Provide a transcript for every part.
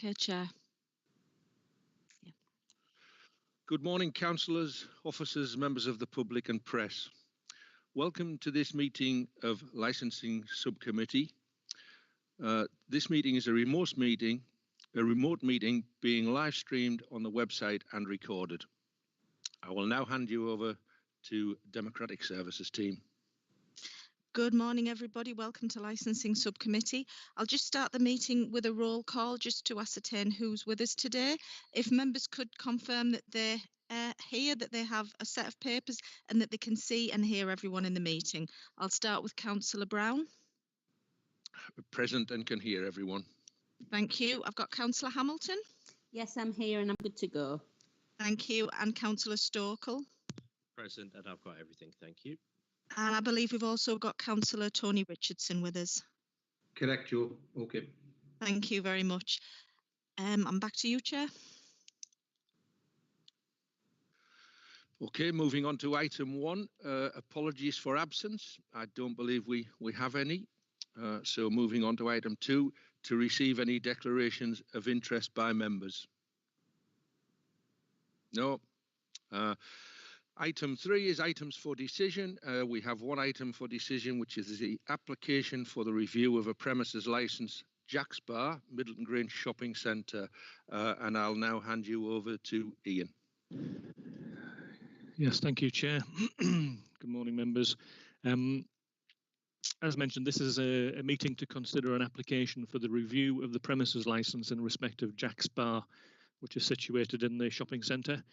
Okay, Chair. Yeah. Good morning, councillors, officers, members of the public and press. Welcome to this meeting of Licensing Subcommittee. This meeting is a remote meeting being live streamed on the website and recorded. I will now hand you over to Democratic Services team. Good morning, everybody. Welcome to Licensing Subcommittee. I'll just start the meeting with a roll call just to ascertain who's with us today. If members could confirm that they're here, that they have a set of papers and that they can see and hear everyone in the meeting. I'll start with Councillor Brown. Present and can hear everyone. Thank you. I've got Councillor Hamilton. Yes, I'm here and I'm good to go. Thank you. And Councillor Stokel. Present and I've got everything, thank you. And I believe we've also got Councillor Tony Richardson with us. Correct, Joe. Okay. Thank you very much. I'm back to you, Chair. Okay, moving on to item 1, apologies for absence. I don't believe we have any. So moving on to item 2, to receive any declarations of interest by members. No. Item 3 is items for decision. We have one item for decision, which is the application for the review of a premises licence, Jack's Bar, Middleton Grange Shopping Centre, and I'll now hand you over to Ian. Yes, thank you, Chair. Good morning, members. As mentioned, this is a meeting to consider an application for the review of the premises licence in respect of Jack's Bar, which is situated in the shopping centre.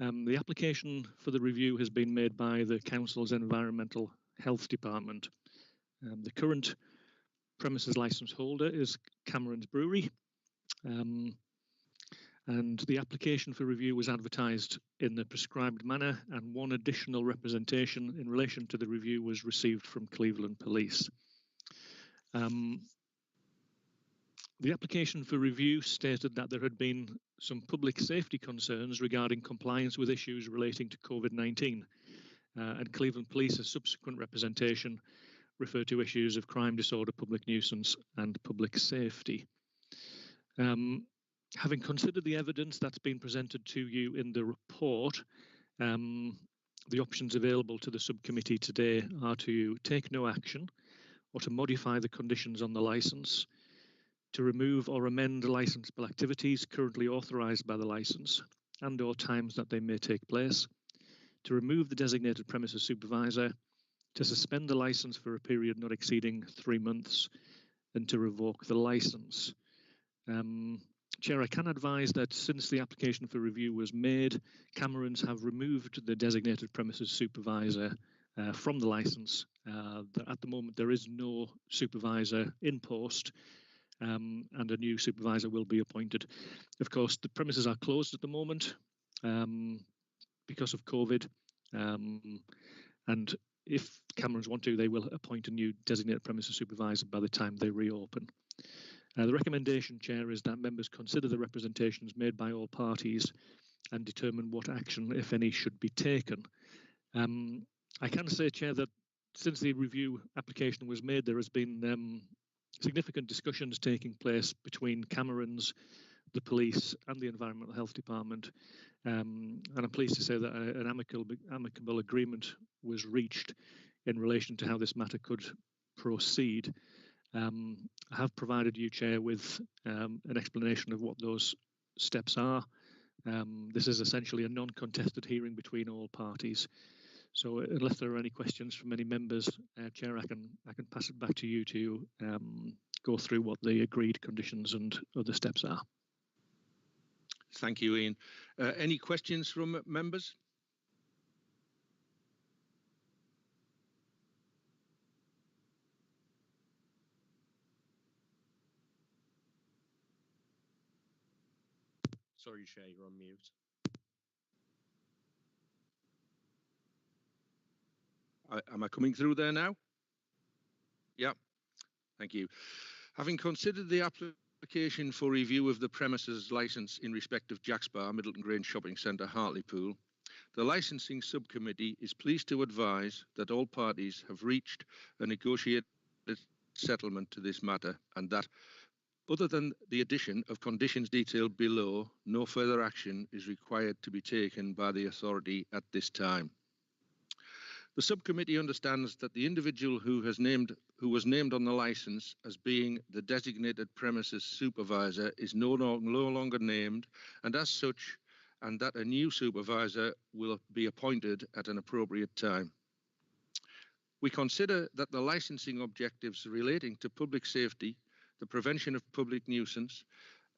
The application for the review has been made by the Council's Environmental Health Department. The current premises licence holder is Cameron's Brewery, and the application for review was advertised in the prescribed manner, and one additional representation in relation to the review was received from Cleveland Police. The application for review stated that there had been some public safety concerns regarding compliance with issues relating to COVID-19, and Cleveland Police's subsequent representation referred to issues of crime, disorder, public nuisance and public safety. Having considered the evidence that's been presented to you in the report, the options available to the subcommittee today are to take no action or to modify the conditions on the licence, to remove or amend licensable activities currently authorised by the licence and or times that they may take place, to remove the designated premises supervisor, to suspend the licence for a period not exceeding 3 months, and to revoke the licence. Chair, I can advise that since the application for review was made, Camerons have removed the designated premises supervisor from the licence. At the moment, there is no supervisor in post, and a new supervisor will be appointed. Of course, the premises are closed at the moment because of COVID, and if Camerons want to, they will appoint a new designated premises supervisor by the time they reopen. The recommendation, Chair, is that members consider the representations made by all parties and determine what action, if any, should be taken. I can say, Chair, that since the review application was made, there has been significant discussions taking place between Camerons, the police and the Environmental Health Department, and I'm pleased to say that an amicable agreement was reached in relation to how this matter could proceed. I have provided you, Chair, with an explanation of what those steps are. This is essentially a non-contested hearing between all parties. So unless there are any questions from any members, Chair, I can pass it back to you to go through what the agreed conditions and other steps are. Thank you, Ian. Any questions from members? Sorry, Chair, you're on mute. Am I coming through there now? Yeah, thank you. Having considered the application for review of the premises licence in respect of Jack's Bar, Middleton Grange Shopping Centre, Hartlepool, the licensing subcommittee is pleased to advise that all parties have reached a negotiated settlement to this matter, and that Other than the addition of conditions detailed below, no further action is required to be taken by the authority at this time. The subcommittee understands that the individual who was named on the licence as being the designated premises supervisor is no longer named, and as such, and that a new supervisor will be appointed at an appropriate time. We consider that the licensing objectives relating to public safety, the prevention of public nuisance,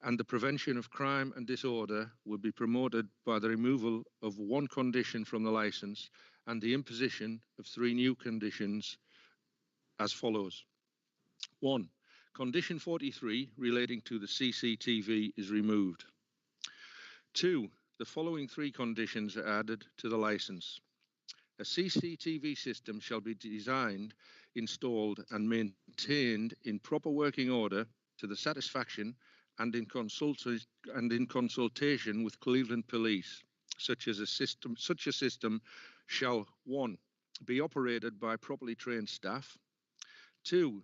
and the prevention of crime and disorder will be promoted by the removal of one condition from the licence and the imposition of 3 new conditions as follows. 1. Condition 43 relating to the CCTV is removed. 2. The following 3 conditions are added to the licence. A CCTV system shall be designed, installed and maintained in proper working order to the satisfaction and in consultation with Cleveland Police. Such a system shall 1. Be operated by properly trained staff. 2.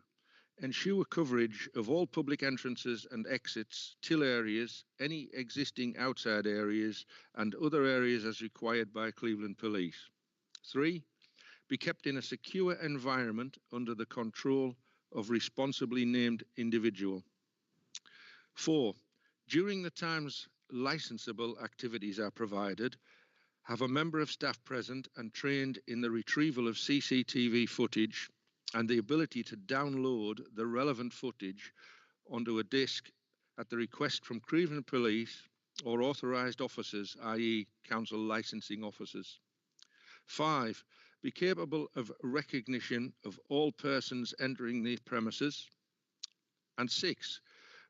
Ensure coverage of all public entrances and exits, till areas, any existing outside areas and other areas as required by Cleveland Police. 3. Be kept in a secure environment under the control of responsibly named individual. 4. During the times licensable activities are provided, have a member of staff present and trained in the retrieval of CCTV footage and the ability to download the relevant footage onto a disk at the request from Cleveland Police or authorised officers, i.e. council licensing officers. 5. Be capable of recognition of all persons entering the premises. And 6.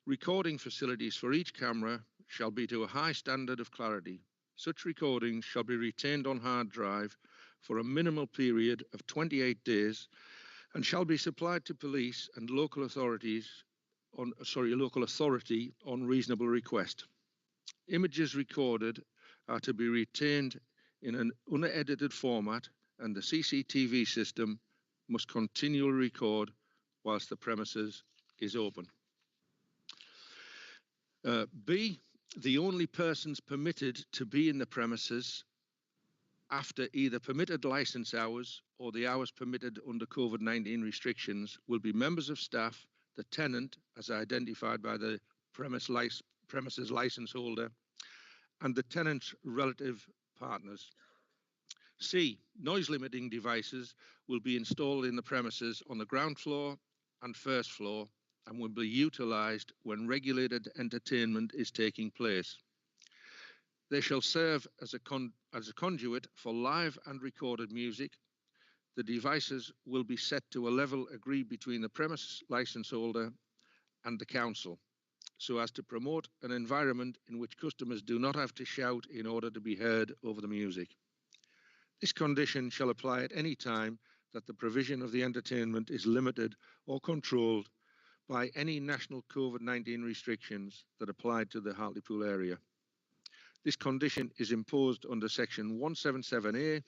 Recording facilities for each camera shall be to a high standard of clarity. Such recordings shall be retained on hard drive for a minimal period of 28 days and shall be supplied to police and local authority on reasonable request. Images recorded are to be retained in an unedited format, and the CCTV system must continually record whilst the premises is open. B. The only persons permitted to be in the premises after either permitted licence hours or the hours permitted under COVID-19 restrictions will be members of staff, the tenant as identified by the premises licence holder, and the tenant's relative partners. C. Noise limiting devices will be installed in the premises on the ground floor and first floor and will be utilised when regulated entertainment is taking place. They shall serve as a conduit for live and recorded music. The devices will be set to a level agreed between the premise licence holder and the council, so as to promote an environment in which customers do not have to shout in order to be heard over the music. This condition shall apply at any time that the provision of the entertainment is limited or controlled by any national COVID-19 restrictions that apply to the Hartlepool area. This condition is imposed under section 177A,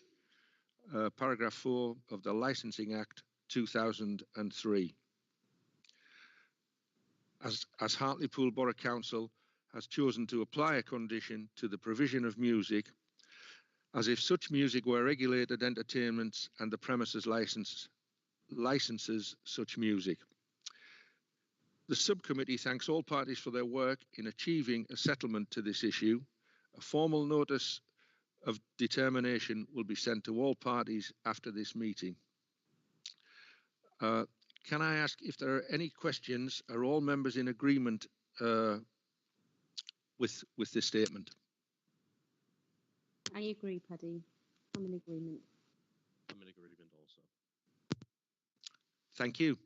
paragraph 4 of the Licensing Act 2003. As Hartlepool Borough Council has chosen to apply a condition to the provision of music, as if such music were regulated entertainments and the premises licenses such music. The subcommittee thanks all parties for their work in achieving a settlement to this issue. A formal notice of determination will be sent to all parties after this meeting. Can I ask if there are any questions? Are all members in agreement with this statement? I agree, Paddy. I'm in agreement. I'm in agreement also. Thank you.